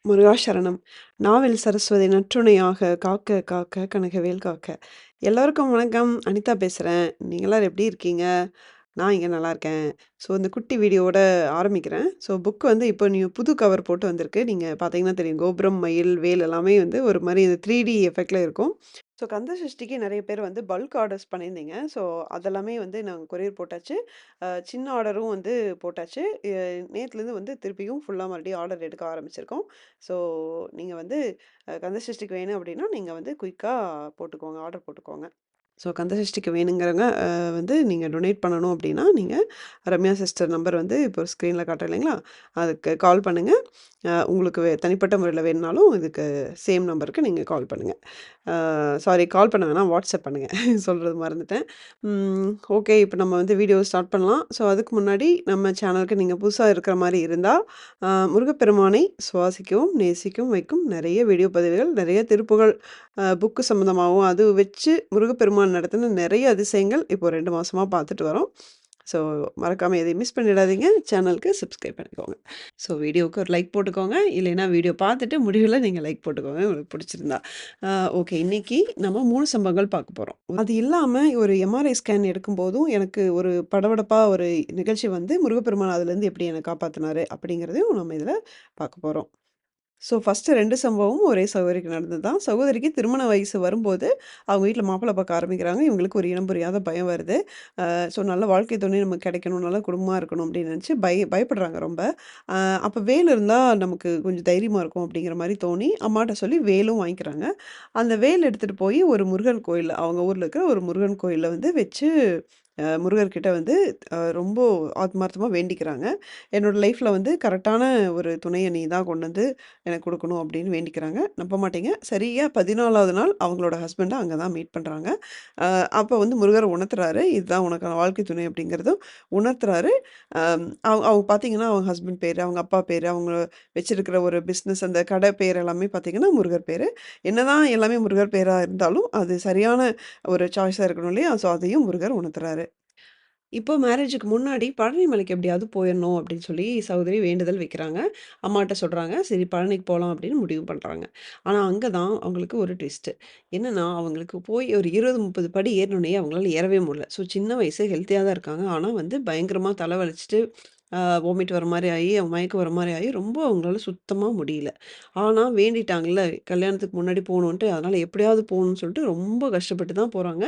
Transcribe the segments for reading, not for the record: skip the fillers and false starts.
முருகா சரணம். நாவில் சரஸ்வதி நற்றுணையாக காக்க காக்க கனகவேல் காக்க. எல்லோருக்கும் வணக்கம். அனிதா பேசுறேன். நீங்க எல்லாரும் எப்படி இருக்கீங்க? நான் இங்க நல்லா இருக்கேன். ஸோ இந்த குட்டி வீடியோவோட ஆரம்பிக்கிறேன். ஸோ புக் வந்து இப்போ புது கவர் போட்டு வந்திருக்கு. நீங்க பார்த்தீங்கன்னா தெரியும். கோபுரம், மயில், வேல் எல்லாமே வந்து ஒரு மாரி இந்த 3D எஃபெக்ட்ல இருக்கும். ஸோ கந்த சஷ்டிக்கு நெறைய பேர் வந்து பல்க் ஆர்டர்ஸ் பண்ணியிருந்தீங்க. ஸோ அதெல்லாமே வந்து நாங்க கொரியர் போட்டாச்சு. சின்ன ஆர்டரும் வந்து போட்டாச்சு. நேத்துலேருந்து வந்து திருப்பியும் ஃபுல்லா மறுபடியும் ஆர்டர் எடுக்க ஆரம்பிச்சிருக்கோம். ஸோ நீங்க வந்து கந்த சஷ்டிக்கு வேணும் அப்படின்னா, நீங்க வந்து குயிக்கா போட்டுக்கோங்க. ஆர்டர் போட்டுக்கோங்க. ஸோ கந்தசஷ்டிக்கு வேணுங்கிறவங்க வந்து நீங்க டொனேட் பண்ணணும் அப்படின்னா, நீங்க ரம்யா சிஸ்டர் நம்பர் வந்து இப்போ ஸ்க்ரீன்ல காட்டுறேன் இல்லைங்களா? அதுக்கு கால் பண்ணுங்க. உங்களுக்கு தனிப்பட்ட முறையில வேணும்னாலும் இதுக்கு சேம் நம்பருக்கு நீங்க கால் பண்ணுங்க. சாரி, கால் பண்ண வேணாம், வாட்ஸ்அப் பண்ணுங்க. சொல்றது மறந்துட்டேன். ஓகே, இப்போ நம்ம வந்து வீடியோ ஸ்டார்ட் பண்ணலாம். ஸோ அதுக்கு முன்னாடி நம்ம சேனலுக்கு நீங்க புதுசா இருக்கிற மாரி இருந்தா, முருகப்பெருமானை சுவாசிக்கவும், நேசிக்கவும் வைக்கும் நெறைய வீடியோ பதிவுகள், நெறைய திருப்புகழ் புக்கு சம்மந்தமாவும், அது வச்சு முருகப்பெருமான் நடத்தின நெறைய அதிசயங்கள் இப்போ 2 மாசமா பார்த்துட்டு வரோம். ஸோ மறக்காம எதையும் மிஸ் பண்ணிடாதீங்க. சேனலுக்கு சப்ஸ்கிரைப் பண்ணிக்கோங்க. ஸோ வீடியோவுக்கு ஒரு லைக் போட்டுக்கோங்க. இல்லைன்னா வீடியோ பார்த்துட்டு முடிவுல நீங்க லைக் போட்டுக்கோங்க உங்களுக்கு பிடிச்சிருந்தா. ஓகே, இன்னைக்கு நம்ம 3 சம்பவங்கள் பார்க்க போறோம். அது இல்லாம ஒரு எம்ஆர்ஐ ஸ்கேன் எடுக்கும்போதும் எனக்கு ஒரு படபடப்பா ஒரு நிகழ்ச்சி வந்து முருகப்பெருமான் அதுலேருந்து எப்படி என்ன காப்பாத்துனாரு அப்படிங்கிறதையும் நம்ம இதில பார்க்க போறோம். ஸோ ஃபர்ஸ்ட்டு 2 சம்பவமும் ஒரே சகோதரிக்கு நடந்தது தான். சகோதரிக்கு திருமண வயசு வரும்போது, அவங்க வீட்ல மாப்பிள்ளை பார்க்க ஆரம்பிக்கிறாங்க. இவங்களுக்கு ஒரு இனம் புரியாத பயம் வருது. ஸோ நல்ல வாழ்க்கை துணை நமக்கு கிடைக்கணும், நல்ல குடும்பமா இருக்கணும் அப்படின்னு நினச்சு பயப்படுறாங்க ரொம்ப. அ அப்ப வேல் இருந்தா நமக்கு கொஞ்சம் தைரியமா இருக்கும் அப்படிங்கிற மாரி தோணி, அம்மாட்ட சொல்லி வேலும் வாங்கிக்கிறாங்க. அந்த வேல் எடுத்துட்டு போய் ஒரு முருகன் கோயில்ல, அவங்க ஊர்ல இருக்கிற ஒரு முருகன் கோயில்ல வந்து வச்சு முருகர்கிட்ட வந்து ரொம்ப ஆத்மார்த்தமா வேண்டிக்கிறாங்க. என்னோட லைஃப்ல வந்து கரெக்ட்டான ஒரு துணைய நீ தான் கொண்டு வந்து எனக்கு குடுக்கணும் அப்படின்னு வேண்டிக்கிறாங்க. நம்ப மாட்டீங்க. சரியா 14வது நாள் அவங்களோட ஹஸ்பண்ட அங்க தான் மீட் பண்றாங்க. அ அப்ப வந்து முருகர் உணர்த்துறாரு. இதுதான் உனக்கான வாழ்க்கை துணை அப்படிங்கிறதும் உணர்த்துறாரு. அவங்க பார்த்தீங்கன்னா, அவங்க ஹஸ்பண்ட் பேரு, அவங்க அப்பா பேரு, அவங்க வச்சிருக்கிற ஒரு பிசினஸ் அந்த கடை பேர் எல்லாமே பார்த்தீங்கன்னா, முருகர் பேரு. என்னதான் எல்லாமே முருகர் பேரா இருந்தாலும், அது சரியான ஒரு சாய்ஸா இருக்கணும் இல்லையா? ஸோ அதையும் முருகர் உணர்த்துறாரு. இப்போ மேரேஜுக்கு முன்னாடி பழனி மலைக்கு எப்படியாவது போயிறணும் அப்படின்னு சொல்லி சகோதரி வேண்டுதல் வைக்கிறாங்க. அம்மாட்ட சொல்றாங்க. சரி பழனிக்கு போலாம் அப்படின்னு முடிவு பண்றாங்க. ஆனா அங்க தான் அவங்களுக்கு ஒரு ட்விஸ்ட்டு. என்னன்னா, அவங்களுக்கு போய் ஒரு 20, 30 படி ஏறுனோனே அவங்களால ஏறவே முடியல. ஸோ சின்ன வயசு ஹெல்த்தியா தான் இருக்காங்க. ஆனா வந்து பயங்கரமா தல வலிச்சுட்டு, வாமிட் வர மாரி ஆயி, மயக்கம் வர மாரி ஆயி ரொம்ப அவங்களால சுத்தமா முடியல. ஆனா வேண்டிட்டாங்கல்ல, கல்யாணத்துக்கு முன்னாடி போணுன்ட்டு, அதனால எப்படியாவது போணும்னு சொல்லிட்டு ரொம்ப கஷ்டப்பட்டு தான் போறாங்க.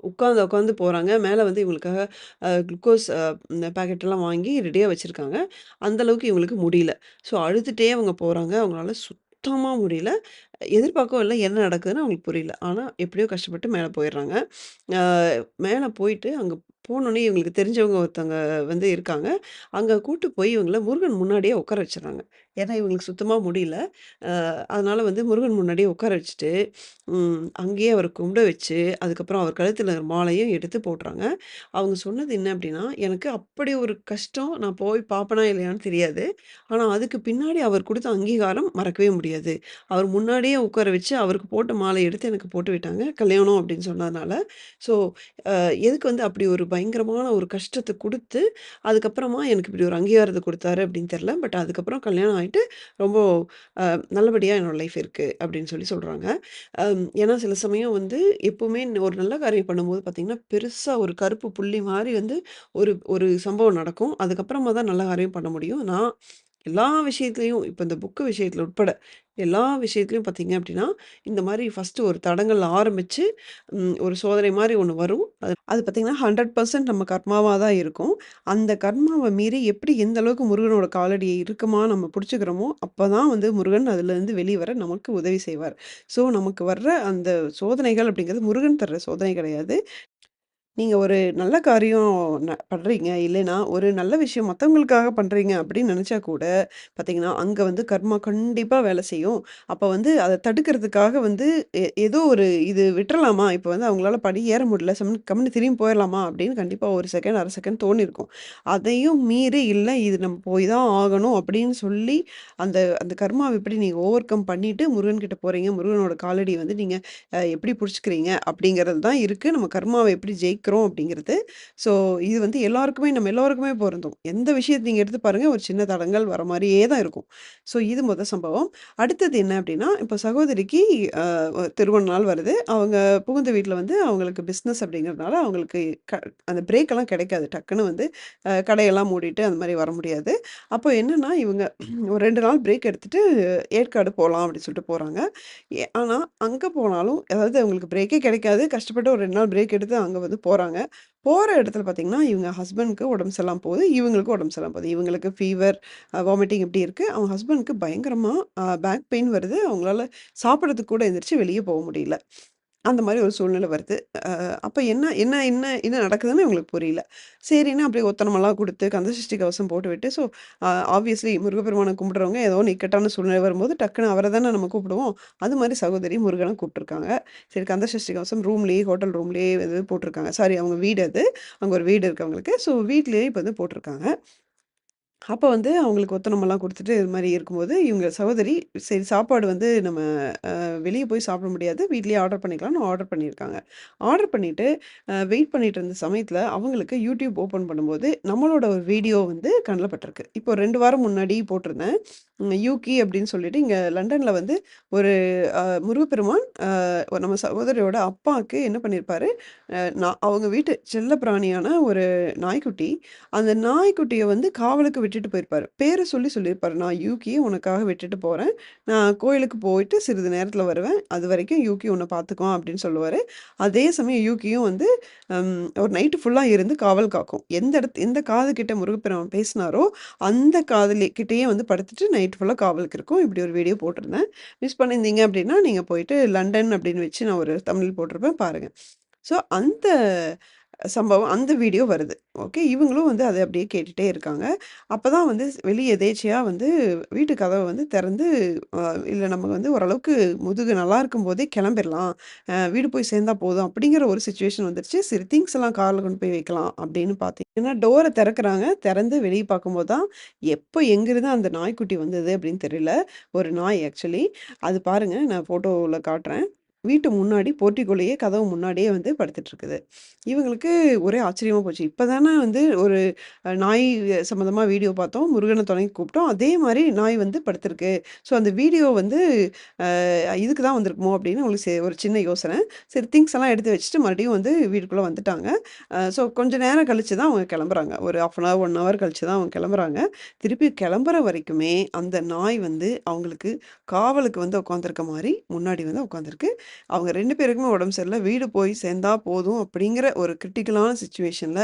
உட்காந்து, உட்காந்து போறாங்க. மேல வந்து இவங்களுக்காக குளுக்கோஸ் இந்த பாக்கெட்டெல்லாம் வாங்கி ரெடியா வச்சிருக்காங்க. அந்த அளவுக்கு இவங்களுக்கு முடியல. ஸோ அழுதுட்டே அவங்க போறாங்க. அவங்களால சுத்தமா முடியல. எதிர்பார்க்கவும் இல்ல என்ன நடக்குதுன்னு அவங்களுக்கு புரியல. ஆனா எப்படியோ கஷ்டப்பட்டு மேல போயிடுறாங்க. அ மேல போயிட்டு அங்க போனோனே இவங்களுக்கு தெரிஞ்சவங்க ஒருத்தவங்க வந்து இருக்காங்க. அங்க கூட்டு போய் இவங்கள முருகன் முன்னாடியே உட்கார வச்சுர்றாங்க. ஏன்னா இவங்களுக்கு சுத்தமா முடியல. அதனால வந்து முருகன் முன்னாடியே உட்கார வச்சுட்டு, அங்கேயே அவர கும்பிட வச்சு, அதுக்கப்புறம் அவர் கழுத்துல மாலையும் எடுத்து போடுறாங்க. அவங்க சொன்னது என்ன அப்டின்னா, "எனக்கு அப்படி ஒரு கஷ்டம். நான் போய் பாப்பனா இல்லையான்னு தெரியாது. ஆனா அதுக்கு பின்னாடி அவர் குடுத்த அங்கீகாரம் மறக்கவே முடியாது. அவர் முன்னாடியே உட்கார வச்சு, அவருக்கு போட்ட மாலை எடுத்து எனக்கு போட்டு விட்டாங்க. கல்யாணம் அப்படின்னு சொன்னதுனால. ஸோ எதுக்கு வந்து அப்படி ஒரு பயங்கரமான ஒரு கஷ்டத்த குடுத்து, அதுக்கப்புறமா எனக்கு இப்படி ஒரு அங்கீகாரத்த குடுத்தாரு அப்படின்னு தெரியல. பட் அதுக்கப்புறம் கல்யாணம் ஆயிட்டு ரொம்ப நல்லபடியா என்னோட லைஃப் இருக்கு அப்படின்னு சொல்றாங்க. ஏன்னா சில சமயம் வந்து எப்பவுமே ஒரு நல்ல காரியம் பண்ணும்போது பார்த்தீங்கன்னா, பெருசா ஒரு கருப்பு புள்ளி மாரி வந்து ஒரு ஒரு சம்பவம் நடக்கும். அதுக்கப்புறமா தான் நல்ல காரியம் பண்ண முடியும். நான் எல்லா விஷயத்துலயும் இப்ப இந்த புக்கு விஷயத்துல உட்பட, எல்லா விஷயத்துலயும் பார்த்தீங்க அப்படின்னா, இந்த மாரி ஃபர்ஸ்ட்டு ஒரு தடங்கல்ல ஆரம்பிச்சு, ஒரு சோதனை மாரி ஒண்ணு வரும். அது பார்த்தீங்கன்னா 100% நம்ம கர்மாவா தான் இருக்கும். அந்த கர்மாவ மீறி எப்படி எந்த அளவுக்கு முருகனோட காலடிய இறுக்கமா நம்ம புடிச்சுக்கிறோமோ, அப்பதான் வந்து முருகன் அதுலருந்து வெளிய வர நமக்கு உதவி செய்வார். ஸோ நமக்கு வர்ற அந்த சோதனைகள் அப்படிங்கிறது முருகன் தர்ற சோதனை கிடையாது. நீங்க ஒரு நல்ல காரியம் பண்றீங்க, இல்லைன்னா ஒரு நல்ல விஷயம் மத்தவங்களுக்காக பண்றீங்க அப்படின்னு நெனச்சா கூட, பார்த்தீங்கன்னா, அங்க வந்து கர்மா கண்டிப்பா வேலை செய்யும். அப்ப வந்து அத தடுக்கிறதுக்காக வந்து ஏதோ ஒரு இது விட்டுறலாமா? இப்ப வந்து அவங்களால படி ஏற முடியல. கம்முனு திரும்பி போயிரலாமா? அப்படின்னு கண்டிப்பா 1 செகண்ட், 1/2 செகண்ட் தோணியிருக்கும். அதையும் மீறி இல்ல இது நம்ம போய் தான் ஆகணும் அப்படின்னு சொல்லி, அந்த அந்த கர்மாவ எப்படி நீங்க ஓவர் கம் பண்ணிட்டு முருகன் கிட்ட போறீங்க. முருகனோட காலடி வந்து நீங்க எப்படி புடிச்சுக்கிறீங்க அப்படிங்கிறது தான் இருக்கு. நம்ம கர்மாவ எப்படி ஜெயிக்க இருக்கிறோம் அப்படிங்கிறது. ஸோ இது வந்து எல்லாருக்குமே நம்ம எல்லாருக்குமே பொருந்தும். எந்த விஷயத்த நீங்க எடுத்து பாருங்க, ஒரு சின்ன தடங்கல் வர மாரியே தான் இருக்கும். ஸோ இது சம்பவம். அடுத்தது என்ன அப்படின்னா, இப்போ சகோதரிக்கு அ திருமண நாள் வருது. அவங்க புகுந்த வீட்ல வந்து அவங்களுக்கு பிசினஸ் அப்படிங்கிறதுனால அவங்களுக்கு க அந்த பிரேக் எல்லாம் கிடைக்காது. டக்குனு வந்து கடையெல்லாம் மூடிட்டு அந்த மாரி வர முடியாது. அப்போ என்னன்னா, இவங்க ஒரு 2 நாள் பிரேக் எடுத்துட்டு ஏற்காடு போலாம் அப்படின்னு சொல்லிட்டு போறாங்க. ஆனா, அங்க போனாலும் அதாவது அவங்களுக்கு பிரேக்கே கிடைக்காது. கஷ்டப்பட்டு ஒரு 2 நாள் பிரேக் எடுத்து அங்க வந்து போறாங்க. போற இடத்துல பார்த்தீங்கன்னா, இவங்க ஹஸ்பண்ட்க்கு உடம்பு சரியில்லாம போகுது. இவங்களுக்கும் உடம்பு சரியில்லாம போகுது. இவங்களுக்கு ஃபீவர், வாமிட்டிங் இப்படி இருக்கு. அவங்க ஹஸ்பண்ட்க்கு பயங்கரமா பேக் பெயின் வருது. அவங்களால சாப்பிடறதுக்கு கூட எந்திரிச்சு வெளிய போ முடியல. அந்த மாரி ஒரு சூழ்நிலை வருது. அப்ப என்ன என்ன என்ன என்ன நடக்குதுன்னு இவங்களுக்கு புரியல. சரின்னு அப்படியே ஒத்தனமெல்லாம் குடுத்து, கந்தசஷ்டி கவசம் போட்டுவிட்டு, ஸோ ஆப்வியஸ்லி முருகப்பெருமான கும்பிடுறவங்க ஏதோ ஒரு இக்கட்டான சூழ்நிலை வரும்போது டக்குனு அவர தானே நம்ம கூப்பிடுவோம். அது மாரி சகோதரி முருகன கூப்பிட்டுருக்காங்க. சரி கந்தசஷ்டி கவசம் ரூம்லேயே, ஹோட்டல் ரூம்லேயே வந்து போட்டுருக்காங்க. சாரி அவங்க வீடு அது. அங்க ஒரு வீடு இருக்கு அவங்களுக்கு. ஸோ வீட்லயே இப்ப வந்து போட்டுருக்காங்க. அப்ப வந்து அவங்களுக்கு ஒத்தனமெல்லாம் குடுத்துட்டு இது மாரி இருக்கும்போது, இவங்க சகோதரி சரி சாப்பாடு வந்து நம்ம வெளிய போய் சாப்பிட முடியாது. வீட்லயே ஆர்டர் பண்ணிக்கலாம்னு ஆர்டர் பண்ணியிருக்காங்க. ஆர்டர் பண்ணிட்டு வெயிட் பண்ணிட்டு இருந்த சமயத்துல அவங்களுக்கு யூடியூப் ஓப்பன் பண்ணும்போது, நம்மளோட ஒரு வீடியோ வந்து கண்ல பட்டிருக்கு. இப்போ 2 வாரம் முன்னாடி போட்டிருந்தேன். யூகி அப்படின்னு சொல்லிட்டு இங்க லண்டன்ல வந்து ஒரு முருகப்பெருமான் நம்ம சகோதரியோட அப்பாக்கு என்ன பண்ணியிருப்பாரு, அவங்க வீட்டு செல்லப்பிராணியான ஒரு நாய்க்குட்டி, அந்த நாய்க்குட்டிய வந்து காவலுக்கு விட்டுட்டு போயிருப்பாரு. பேர சொல்லியிருப்பாரு. "நான் யூகிய உனக்காக விட்டுட்டு போறேன். நான் கோயிலுக்கு போயிட்டு சிறிது நேரத்தில வருவேன். அதுவரைக்கும் யூகி உன்ன பார்த்துக்குவான்" அப்படின்னு சொல்லுவாரு. அதே சமயம் யூகியும் வந்து ஒரு நைட்டு ஃபுல்லா இருந்து காவல் காக்கும். எந்த காது கிட்ட முருகப்பெருமான் பேசினாரோ, அந்த காதுலே கிட்டயே வந்து படுத்துட்டு நைட் ஃபுல்லா காவலுக்கு இருக்கும். இப்படி ஒரு வீடியோ போட்டிருந்தேன். மிஸ் பண்ணியிருந்தீங்க அப்படின்னா, நீங்க போயிட்டு லண்டன் அப்படின்னு வச்சு நான் ஒரு தம்ப்நெயில் போட்டிருப்பேன் பாருங்க. ஸோ அந்த சம்பவம் அந்த வீடியோ வருது. ஓகே. இவங்களும் வந்து அத அப்படியே கேட்டுட்டே இருக்காங்க. அப்பதான் வந்து வெளிய எதேர்ச்சையா வந்து வீட்டு கதவ வந்து திறந்து, அ இல்ல நம்ம வந்து ஓரளவுக்கு முதுகு நல்லா இருக்கும்போதே கிளம்பிரலாம். வீடு போய் சேர்ந்தா போதும் அப்படிங்கிற ஒரு சிச்சுவேஷன் வந்துருச்சு. சரி திங்ஸ் எல்லாம் கார்ல கொண்டு போய் வைக்கலாம் அப்படின்னு பார்த்தீங்கன்னா, டோர திறக்குறாங்க. திறந்து வெளிய பார்க்கும்போது தான், எப்ப எங்கிருந்து அந்த நாய்க்குட்டி வந்தது அப்படின்னு தெரியல. ஒரு நாய் ஆக்சுவலி. அது பாருங்க நான் ஃபோட்டோல காட்டுறேன். வீட்டு முன்னாடி போர்டிகோலயே கதவு முன்னாடியே வந்து படுத்துட்டு இருக்குது. இவங்களுக்கு ஒரே ஆச்சரியமா போச்சு. இப்ப தானே வந்து ஒரு நாய் சம்மந்தமா வீடியோ பார்த்தோம். முருகன துணைக்கு கூப்பிட்டோம். அதே மாரி நாய் வந்து படுத்திருக்கு. ஸோ அந்த வீடியோ வந்து இதுக்கு தான் வந்திருக்குமோ அப்படின்னு உங்களுக்கு ஒரு சின்ன யோசனை. சரி திங்ஸ் எல்லாம் எடுத்து வச்சுட்டு மறுபடியும் வந்து வீட்டுக்குள்ள வந்துட்டாங்க. ஸோ கொஞ்ச நேரம் கழிச்சு தான் அவங்க கிளம்புறாங்க. ஒரு 1/2 அன் ஹவர், 1 ஹவர் கழிச்சு தான் அவங்க கிளம்புறாங்க. திருப்பி கிளம்புற வரைக்குமே அந்த நாய் வந்து அவங்களுக்கு காவலுக்கு வந்து உட்காந்துருக்க மாரி முன்னாடி வந்து உட்காந்துருக்கு. அவங்க 2 பேருக்குமே உடம்பு சரியில்ல. வீடு போய் சேர்ந்தா போதும் அப்படிங்கிற ஒரு கிரிட்டிக்கலான சிச்சுவேஷன்ல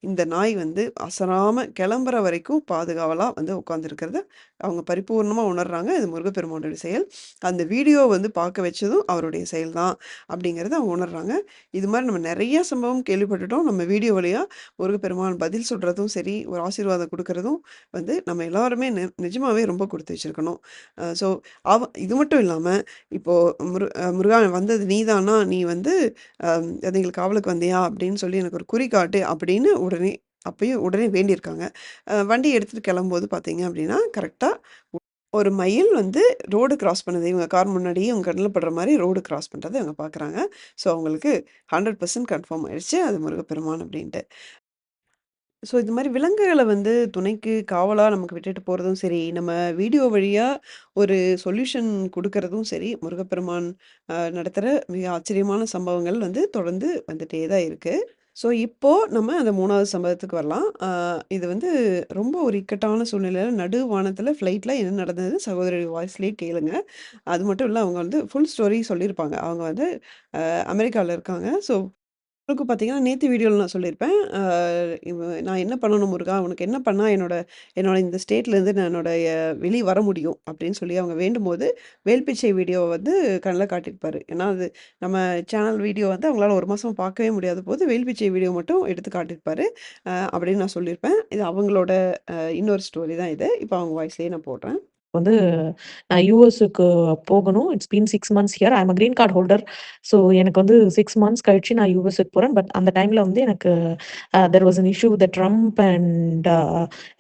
இந்த நாய் வந்து அசராம கிளம்புற வரைக்கும் பாதுகாவலா வந்து உட்காந்துருக்கிறத அவங்க பரிபூர்ணமா உணர்றாங்க. இது முருகப்பெருமானுடைய செயல். அந்த வீடியோ வந்து பார்க்க வச்சதும் அவருடைய செயல் தான் அப்படிங்கிறத அவங்க உணர்றாங்க. இது மாரி நம்ம நெறைய சம்பவம் கேள்விப்பட்டுட்டோம். நம்ம வீடியோ வழியா முருகப்பெருமான் பதில் சொல்றதும் சரி, ஒரு ஆசீர்வாதம் குடுக்குறதும் வந்து நம்ம எல்லாருமே நிஜமாவே ரொம்ப குடுத்து வச்சிருக்கணும். ஸோ இது மட்டும் இல்லாம இப்போ முருகா வந்தது நீதானா? நீ வந்து எங்களுக்கு காவலுக்கு வந்தியா? அப்படின்னு சொல்லி எனக்கு ஒரு குறி காட்டு அப்படின்னு உடனே அப்பயும் உடனே வேண்டியிருக்காங்க. வண்டி எடுத்துட்டு கிளம்பும்போது பார்த்தீங்க அப்படின்னா, கரெக்ட்டா ஒரு மயில் வந்து ரோடு கிராஸ் பண்ணுது. இவங்க கார் முன்னாடியே இவங்க கண்ல படுற மாரி ரோடு கிராஸ் பண்றத இவங்க பார்க்குறாங்க. ஸோ அவங்களுக்கு 100% கன்ஃபார்ம் ஆயிடுச்சு. அது முருகப்பெருமான் அப்படின்ட்டு. ஸோ இது மாரி விலங்குகள வந்து துணைக்கு காவலா நமக்கு விட்டுட்டு போறதும் சரி, நம்ம வீடியோ வழியா ஒரு சொல்யூஷன் குடுக்கறதும் சரி, முருகப்பெருமான் நடத்துற மிக ஆச்சரியமான சம்பவங்கள் வந்து தொடர்ந்து வந்துட்டே தான் இருக்கு. ஸோ இப்போ நம்ம அந்த 3வது சம்பவத்துக்கு வரலாம். இது வந்து ரொம்ப ஒரு இக்கட்டான சூழ்நிலையில நடு வானத்தில ஃப்ளைட்ல என்ன நடந்தது சகோதரி வாய்ஸ்லயே கேளுங்க. அது மட்டும் இல்ல அவங்க வந்து ஃபுல் ஸ்டோரி சொல்லியிருப்பாங்க. அவங்க வந்து அமெரிக்கால இருக்காங்க. ஸோ உங்களுக்கு பார்த்தீங்கன்னா, நேத்து வீடியோல நான் சொல்லியிருப்பேன். நான் என்ன பண்ணணும் முருகா? உனக்கு என்ன பண்ணா என்னோட என்னோட இந்த ஸ்டேட்லேருந்து நான் என்னுடைய வெளிய வர முடியும்? அப்படின்னு சொல்லி அவங்க வேண்டும்போது, வேல்பிச்சை வீடியோவ வந்து கண்ல காட்டியிருப்பாரு. ஏன்னா, அது நம்ம சேனல் வீடியோ வந்து அவங்களால 1 மாசம் பார்க்கவே முடியாத போது, வேல்பிச்சை வீடியோ மட்டும் எடுத்து காட்டியிருப்பாரு. அப்படின்னு நான் சொல்லியிருப்பேன். இது அவங்களோட இன்னொரு ஸ்டோரி தான் இது. இப்ப அவங்க வாய்ஸ்லயே நான் போடுறேன். வந்து நான் யுஎஸ்க்கு போகணும். It's been 6 months here. I am a green card holder. So எனக்கு வந்து 6 மந்த்ஸ் கழிச்சு நான் யுஎஸ்க்கு போறேன். பட் அந்த டைம்ல வந்து எனக்கு there was an issue with Trump and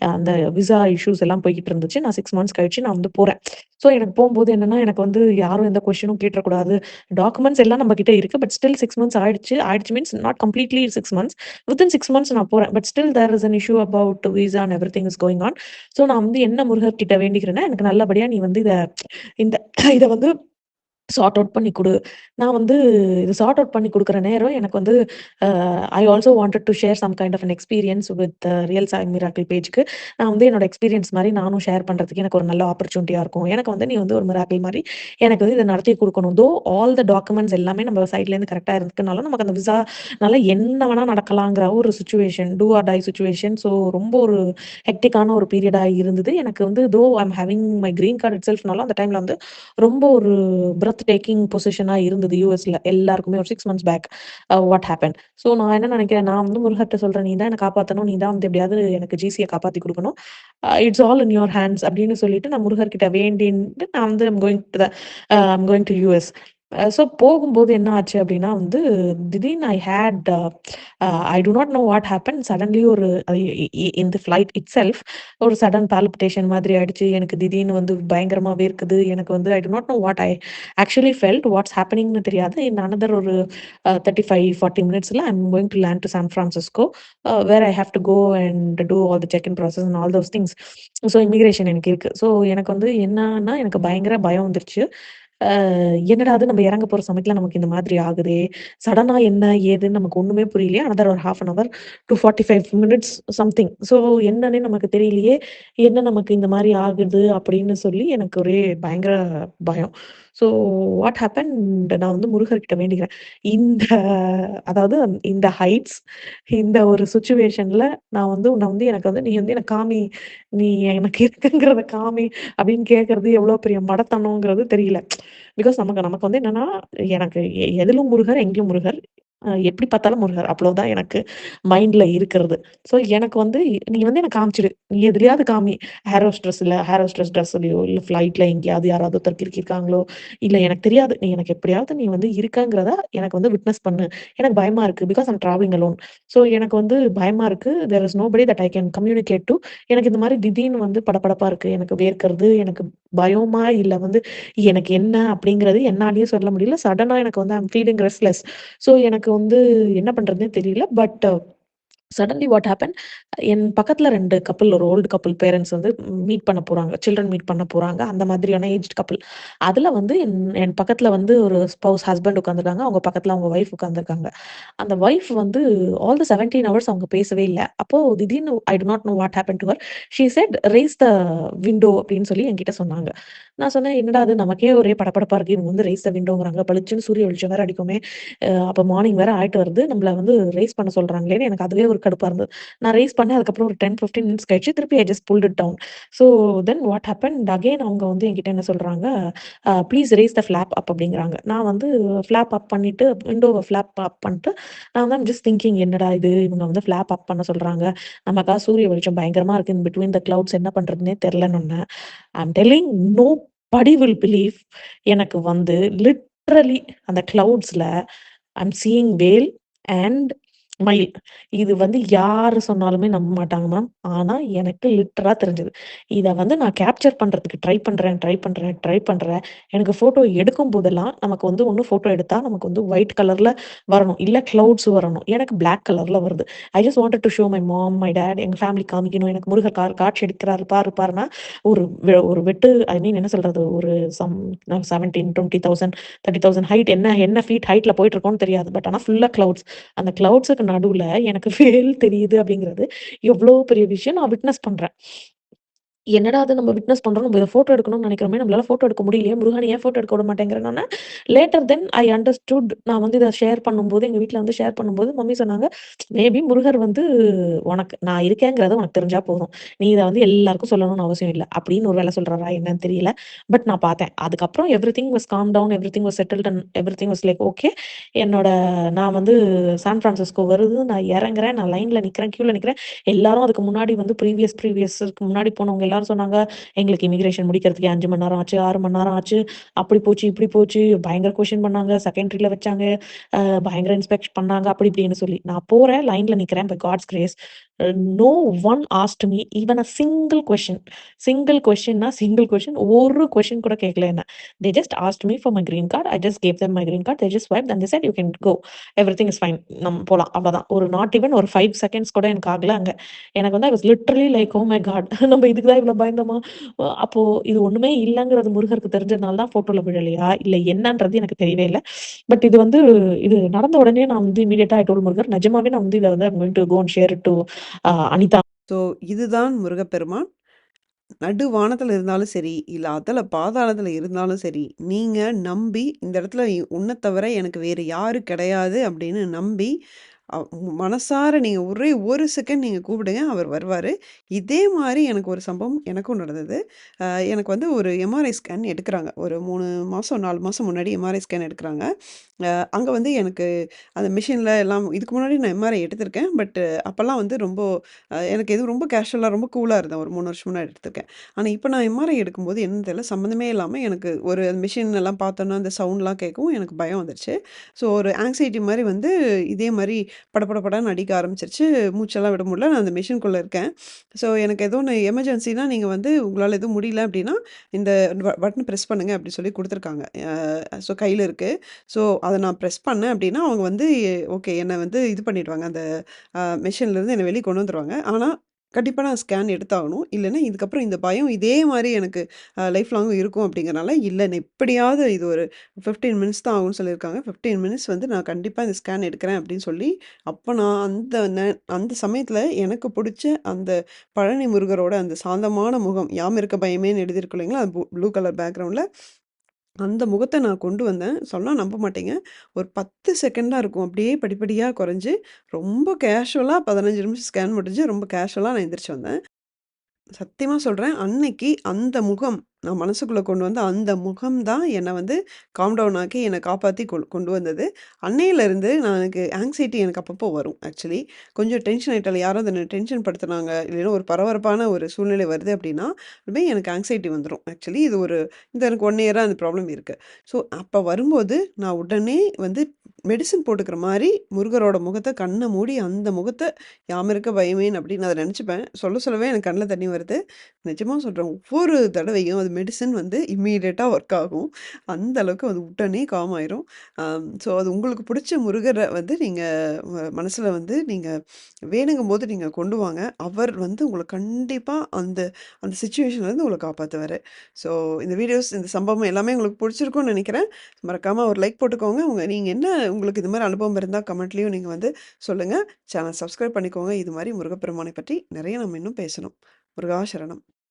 அந்த விசா இஷ்யூஸ் எல்லாம் போய்க்கிட்டு இருந்துச்சு. நான் 6 மந்த்ஸ் கழிச்சு நான் வந்து போறேன். ஸோ எனக்கு போம்போது என்னன்னா, எனக்கு வந்து யாரும் எந்த கொஸ்டினும் கேட்றக்கூடாது. டாக்குமெண்ட்ஸ் எல்லாம் நம்ம கிட்ட இருக்கு. பட் ஸ்டில் 6 மந்த்ஸ் ஆயிடுச்சு. ஆயிடுச்சு means not completely 6 months. Within 6 months நான் போறேன். But still there is an issue about visa and everything is going on. So நான் வந்து என்ன முருகர் கிட்ட வேண்டிக்கிறேன்னா, எனக்கு நல்லபடியா நீ வந்து இந்த இத வந்து சார்ட் அவுட் பண்ணி குடு. நான் வந்து இது சார்ட் அவுட் பண்ணி குடுக்குற நேரம் எனக்கு வந்து I also wanted to share some kind of an experience with real Sai miracle பேஜ்க்கு. நான் வந்து என்னோட எக்ஸ்பீரியன்ஸ் மாரி நானும் ஷேர் பண்றதுக்கு எனக்கு ஒரு நல்ல ஆப்பர்ச்சுனிட்டியா இருக்கும். எனக்கு வந்து நீ வந்து ஒரு மிராக்கிள் மாரி எனக்கு வந்து இத நடத்தி குடுக்கணும். தோ ஆல் த டாக்குமெண்ட்ஸ் எல்லாமே நம்ம சைட்லேருந்து கரெக்ட்டா இருக்கனால நமக்கு அந்த விசானால என்ன வேணா நடக்கலாங்கிற ஒரு situation, do or die situation. So ரொம்ப ஒரு ஹெக்டிக்கான ஒரு பீரியடா இருந்தது. எனக்கு வந்து though I am having my green card இட்செல்ஃப்னாலும் அந்த டைம்ல வந்து ரொம்ப ஒரு பிரெத் டேக்கிங் பொசிஷனா இருந்தது யுஎஸ்ல எல்லாருக்குமே ஒரு 6 months back. What happen. So நான் என்ன நினைக்கிறேன், நான் வந்து முருகர்ட்ட சொல்றேன், நீ தான் என்ன காப்பாத்தணும், நீ தான் வந்து எப்படியாவது எனக்கு ஜிசியை காப்பாத்தி கொடுக்கணும். It's all in your hands அப்படின்னு சொல்லிட்டு நான் முருகர்கிட்ட வேண்டின்ட்டு நான் வந்து I'm going to US. So போகும்போது என்ன ஆச்சு அப்படின்னா வந்து திடீர்னு I had I do not know what happen. Suddenly ஒரு இந்த ஃப்ளைட் இட் செல்ஃப் ஒரு சடன் பால்பிட்டேஷன் மாதிரி ஆயிடுச்சு. எனக்கு திடீர்னு வந்து பயங்கரமா வேர்க்குது. எனக்கு வந்து I do not know what I actually felt. What's ஹேப்பனிங்னு தெரியாது. இன் அனதர் ஒரு 35-40 மினிட்ஸ்ல I am going to land to San Francisco, where I have to go and do all the check in process and all those things. So immigration எனக்கு இருக்கு. So எனக்கு வந்து என்னன்னா எனக்கு பயங்கர பயம் வந்துருச்சு. என்னடா அது நம்ம இறங்க போற சமயத்துல நமக்கு இந்த மாதிரி ஆகுதே! சடனா என்ன ஏதுன்னு நமக்கு ஒண்ணுமே புரியலையே. அனதர் ஒரு 1/2 an hour to 45 minutes something. So என்னன்னே நமக்கு தெரியலையே! என்ன நமக்கு இந்த மாரி ஆகுது அப்படின்னு சொல்லி எனக்கு ஒரே பயங்கர பயம். ஸோ வாட் ஹேப்பன்ட், நான் வந்து முருகர்கிட்ட வேண்டிக்கிறேன். இந்த அதாவது இந்த ஹைட்ஸ், இந்த ஒரு சிச்சுவேஷன்ல நான் வந்து உன்ன வந்து எனக்கு வந்து நீ வந்து எனக்கு காமி, நீ எனக்கு இருக்குங்கிறத காமி அப்படின்னு கேட்கறது எவ்வளோ பெரிய மடத்தனம்ங்கிறது தெரியல. பிகாஸ் நமக்கு நமக்கு வந்து என்னன்னா, எனக்கு எதிலும் முருகர், எங்கேயும் முருகர். எப்படி பார்த்தாலும் முருகர். அவ்வளோதான் எனக்கு மைண்ட்ல இருக்கிறது. ஸோ எனக்கு வந்து நீ வந்து எனக்கு காமிச்சுடு. நீ எதுலயாவது காமி. ஏர் ஹோஸ்டஸ் ட்ரெஸ்லயோ, இல்ல ஃப்ளைட்ல எங்கேயாவது யாராவது ஒருத்தர் கிறுக்கியிருக்காங்களோ, இல்ல எனக்கு தெரியாது. நீ எனக்கு எப்படியாவது நீ வந்து இருக்கங்கிறத எனக்கு வந்து விட்னஸ் பண்ணு. எனக்கு பயமா இருக்கு. Because I'm travelling alone. So எனக்கு வந்து பயமா இருக்கு. There is nobody that I can communicate to. எனக்கு இந்த மாரி திடீர்னு வந்து படபடப்பா இருக்கு. எனக்கு வேர்க்கிறது, எனக்கு பயமா இல்ல வந்து எனக்கு என்ன அப்படிங்கிறது என்னாலயே சொல்ல முடியல. சடனா எனக்கு வந்து ஐம் ஃபீலிங் ரெஸ்ட்லெஸ். ஸோ எனக்கு வந்து என்ன பண்றதுன்னே தெரியல. பட் சடன்லி வாட் ஹேப்பன், என் பக்கத்துல 2 கப்பிள், ஒரு ஓல்டு கப்பிள் பேரண்ட்ஸ் வந்து மீட் பண்ண போறாங்க. சில்ட்ரன் மீட் பண்ண போறாங்க. அந்த மாதிரியான ஏஜ்ட் கப்பிள். அதுல வந்து என் பக்கத்துல வந்து ஒரு ஹஸ்பண்ட் உட்கார்ந்திருக்காங்க. அவங்க பக்கத்துல அவங்க ஒய்ஃப் உட்கார்ந்திருக்காங்க. அந்த ஒய்ஃப் வந்து ஆல் த 17 ஹவர்ஸ் அவங்க பேசவே இல்ல. அப்போ திடீர்னு I do not know what happen to her. She said raise the window அப்படின்னு சொல்லி என்கிட்ட சொன்னாங்க. நான் சொன்னேன், என்னடா அது நமக்கே ஒரே படபடப்பா இருக்கு. இவங்க வந்து ரெய்ஸ் த விண்டோங்கிறாங்க. பளிச்சுன்னு சூரிய வெளிச்சம் வேற அடிக்குமே. அப்ப மார்னிங் வேற ஆயிட்டு வருது. நம்மள வந்து ரெய்ஸ் பண்ண சொல்றாங்களேன்னு எனக்கு அதுவே ஒரு கடுப்பா இருந்தது. நான் ரெய்ஸ் பண்ணேன். அதுக்கப்புறம் ஒரு 10, 15 மினிட்ஸ் கழிச்சு திருப்பி I just pulled it down. So then what happened again, அவங்க வந்து என்கிட்ட என்ன சொல்றாங்க, please raise the flap up அப்படிங்கிறாங்க. நான் வந்து ஃப்ளாப் அப் பண்ணிட்டு விண்டோவ ஃப்ளாப் அப் பண்ணிட்டு நான் வந்து ஜஸ்ட் திங்கிங், என்னடா இது இவங்க வந்து ஃப்ளாப் அப் பண்ண சொல்றாங்க. நமக்கா சூரிய வெளிச்சம் பயங்கரமா இருக்கு. இன் பிட்வீன் த கிளவுட்ஸ் என்ன பண்றதுன்னே தெரியலன்னு. I am telling nobody will believe. எனக்கு வந்து லிட்டரலி அந்த கிளவுட்ஸ்ல ஐ அம் சீயிங் வேல் அண்ட் மயில். இது வந்து யாரு சொன்னாலுமே நம்ப மாட்டாங்க மேம். ஆனா எனக்கு லிட்டரலா தெரிஞ்சது. இத வந்து நான் கேப்சர் பண்றதுக்கு ட்ரை பண்றேன். எனக்கு ஃபோட்டோ எடுக்கும் போதெல்லாம் நமக்கு வந்து ஒண்ணு ஃபோட்டோ எடுத்தா நமக்கு வந்து ஒயிட் கலர்ல வரணும். இல்ல கிளவுட்ஸ் வரணும். எனக்கு பிளாக் கலர்ல வருது. I just wanted to show my mom, my dad, எங்க ஃபேமிலி காமிக்கணும். எனக்கு முருகர் காட்சி அளிக்கிறாரு பாருன்னா, ஒரு வெட்டு ஐ மீன் என்ன சொல்றது? ஒரு சம் 17, 20,000, 30,000 ஹைட், என்ன ஃபீட் ஹைட்ல போயிட்டு இருக்கோம்னு தெரியாது. பட் ஆனா ஃபுல்லா கிளவுட்ஸ். அந்த கிளவுட்ஸ்க்கு நடுவுல எனக்கு வேல் தெரியுது அப்படிங்கிறது எவ்வளோ பெரிய விஷயம் நான் விட்னஸ் பண்றேன். என்னடா அது நம்ம விட்னஸ் பண்றோம். நம்ம இத ஃபோட்டோ எடுக்கணும்னு நெனைக்கிறோமே! நம்மளால ஃபோட்டோ எடுக்க முடியலையே! முருகா நீ ஏன் ஃபோட்டோ எடுக்க விட மாட்டேங்கிறன்னோனே, லேட்டர் தென் ஐ அண்டர்ஸ்டூட். நான் வந்து இத ஷேர் பண்ணும்போது, எங்க வீட்ல வந்து ஷேர் பண்ணும்போது மம்மி சொன்னாங்க, "மேபி முருகர் வந்து உனக்கு நான் இருக்கேங்கிறது உனக்கு தெரிஞ்சா போதும். நீ இத வந்து எல்லாருக்கும் சொல்லணும்னு அவசியம் இல்ல." அப்படின்னு ஒரு வேள சொல்றாரா என்னன்னு தெரியல. பட் நான் பார்த்தேன். அதுக்கப்புறம் everything was calm down, everything was settled and everything was like okay. என்னோட நான் வந்து சான் பிரான்சிஸ்கோ வருது. நான் இறங்குறேன். நான் லைன்ல நிக்கிறேன். கியூல நிக்கிறேன். எல்லாரும் அதுக்கு முன்னாடி வந்து ப்ரீவியஸ்க்கு முன்னாடி போனவங்க எல்லாரும் எல்லாரும் சொன்னாங்க, "எங்களுக்கு இமிகிரேஷன் முடிக்கிறதுக்கே 5 மணி நேரம் ஆச்சு, 6 மணி நேரம் ஆச்சு. அப்படி போச்சு, இப்படி போச்சு. பயங்கர கொஸ்டின் பண்ணாங்க. செகண்ட்ரில வச்சாங்க. பயங்கர இன்ஸ்பெக்ஷன் பண்ணாங்க." அப்படி இப்படின்னு சொல்லி. நான் போறேன், லைன்ல நிக்கிறேன். By God's grace no one asked me even a single question. Single கொஸ்டின்னா சிங்கிள் கொஸ்டின். ஒரு கொஸ்டின் கூட கேட்கல என்ன. They just asked me for my green card. I just gave them my green card. They just swiped and they said you can go. Everything is fine. நம்ம போலாம். அவ்வளோதான். ஒரு not even ஒரு 5 seconds கூட எனக்கு ஆகல அங்க. எனக்கு வந்து I was literally like, oh my God! நம்ம இதுக்கு தான் இவ்வளோ பயந்தோமா? அப்போ இது ஒண்ணுமே இல்லங்கிறது முருகருக்கு தெரிஞ்சதுனால தான் ஃபோட்டோல விழலையா? இல்ல என்னன்றது எனக்கு தெரியவே இல்ல. பட் இது வந்து இது நடந்த உடனே நான் வந்து இம்மீடியட்டா ஐ டோல்ட் முருகர், நிஜமாவே நான் வந்து இத வந்து I am going to go and share it to Anitha. So இதுதான் முருகப்பெருமான். நடு வானத்துல இருந்தாலும் சரி, இல்ல அதல பாதாளத்துல இருந்தாலும் சரி, நீங்க நம்பி இந்த இடத்துல உன்ன தவிர எனக்கு வேறு யாரும் கிடையாது அப்படின்னு நம்பி, மனசார நீங்க ஒரே 1 செகண்ட் நீங்க கூப்பிடுங்க. அவர் வருவாரு. இதே மாரி எனக்கு ஒரு சம்பவம் எனக்கும் நடந்தது. எனக்கு வந்து ஒரு எம்ஆர்ஐ ஸ்கேன் எடுக்குறாங்க. ஒரு 3 மாசம், 4 மாசம் முன்னாடி எம்ஆர்ஐ ஸ்கேன் எடுக்குறாங்க. அங்க வந்து எனக்கு அந்த மிஷின்ல எல்லாம் இதுக்கு முன்னாடி நான் எம்ஆர்ஐ எடுத்திருக்கேன். பட் அப்பலாம் வந்து ரொம்ப எனக்கு எதுவும் ரொம்ப கேஷுவலா ரொம்ப கூலா இருந்தேன். ஒரு 3 வருஷம் முன்னாடி எடுத்திருக்கேன். ஆனா, இப்ப நான் எம்ஆர்ஐ எடுக்கும்போது என்னன்னு தெரியல, சம்மந்தமே இல்லாம எனக்கு ஒரு மிஷின் எல்லாம் பார்த்தோன்னா, அந்த சவுண்ட்லாம் கேட்கவும் எனக்கு பயம் வந்துருச்சு. ஸோ ஒரு ஆங்ஸைட்டி மாரி வந்து இதே மாரி படபடன்னு அடிக்க ஆரம்பிச்சுருச்சு. மூச்செல்லாம் விட முடியல. நான் அந்த மிஷின்குள்ள இருக்கேன். ஸோ எனக்கு ஏதோ ஒண்ணு எமர்ஜென்சினா நீங்க வந்து உங்களால எதுவும் முடியல அப்டின்னா, இந்த பட்டன பிரஸ் பண்ணுங்க அப்டி சொல்லி குடுத்துருக்காங்க. ஸோ கையில இருக்கு. ஸோ அத நான் பிரஸ் பண்ணேன் அப்டின்னா, அவங்க வந்து ஓகே என்ன வந்து இது பண்ணிடுவாங்க. அந்த மெஷின்லேருந்து என்ன வெளிய கொண்டு வந்துருவாங்க. ஆனா, கண்டிப்பா நான் ஸ்கேன் எடுத்தாகணும். இல்லன்னா இதுக்கப்புறம் இந்த பயம் இதே மாரி எனக்கு லைஃப் லாங் இருக்கும் அப்டிங்கிறனால, இல்ல நான் எப்படியாவது இது ஒரு 15 மினிட்ஸ் தான் ஆகும்னு சொல்லியிருக்காங்க. 15 மினிட்ஸ் வந்து நான் கண்டிப்பா இந்த ஸ்கேன் எடுக்கிறேன் அப்டின்னு சொல்லி, அப்ப நான் அந்த சமயத்துல எனக்கு புடிச்ச அந்த பழனி முருகரோட அந்த சாந்தமான முகம், யாம் இருக்க பயமேன்னு எழுதியிருக்கு இல்லைங்களா? ப்ளூ கலர் பேக்கிரவுண்ட்ல அந்த முகத்த நான் கொண்டு வந்தேன். சொன்னா நம்ப மாட்டீங்க. ஒரு 10 செகண்ட் தான் இருக்கும். அப்படியே படிப்படியா குறைஞ்சு, ரொம்ப கேஷுவலா 15 நிமிஷம் ஸ்கேன் முடிஞ்சு, ரொம்ப கேஷுவலா நான் எந்திரிச்சு வந்தேன். சத்தியமா சொல்றேன். அன்னைக்கு அந்த முகம், நான் மனசுக்குள்ள கொண்டு வந்த அந்த முகம் தான் என்ன வந்து காம் டவுன் ஆக்கி என்ன காப்பாத்தி கொண்டு வந்தது. அன்னையிலருந்து நான் எனக்கு ஆங்ஸைட்டி எனக்கு அப்பப்போ வரும் ஆக்சுவலி. கொஞ்சம் டென்ஷன் ஆயிட்டால யாராவது என்ன டென்ஷன் படுத்துனாங்க, இல்லைன்னா ஒரு பரபரப்பான ஒரு சூழ்நிலை வருது அப்படின்னா, உடனே எனக்கு ஆங்ஸைட்டி வந்துரும். ஆக்சுவலி இது இந்த எனக்கு 1 இயரா அந்த ப்ராப்ளம் இருக்கு. ஸோ அப்ப வரும்போது நான் உடனே வந்து மெடிசின் போட்டுக்கிற மாரி முருகரோட முகத்த கண்ண மூடி அந்த முகத்த யாம் இருக்க பயமேன் அப்படின்னு அத நெனச்சுப்பேன். சொல்லவே எனக்கு கண்ல தண்ணி வருது. நிஜமா சொல்றேன். ஒவ்வொரு தடவையும் அது மெடிசின் வந்து இம்மீடியட்டா ஒர்க் ஆகும். அந்த அளவுக்கு அது உடனே காம் ஆயிரும். ஸோ அது உங்களுக்கு புடிச்ச முருகர வந்து நீங்க மனசுல வந்து நீங்க வேணுங்கும்போது நீங்க கொண்டு வாங்க. அவர் வந்து உங்கள கண்டிப்பா அந்த அந்த சிச்சுவேஷன்லேருந்து உங்கள காப்பாத்துவாரு. ஸோ இந்த வீடியோஸ், இந்த சம்பவம் எல்லாமே உங்களுக்கு புடிச்சிருக்கும்னு நெனைக்கிறேன். மறக்காம ஒரு லைக் போட்டுக்கோங்க. நீங்க என்ன உங்களுக்கு இது மாரி அனுபவம் இருந்தா கமெண்ட்லயும் நீங்க வந்து சொல்லுங்க. சேனல் சப்ஸ்கிரைப் பண்ணிக்கோங்க. இது மாரி முருகப்பெருமானை பற்றி நெறைய நம்ம இன்னும் பேசணும். முருகா சரணம்.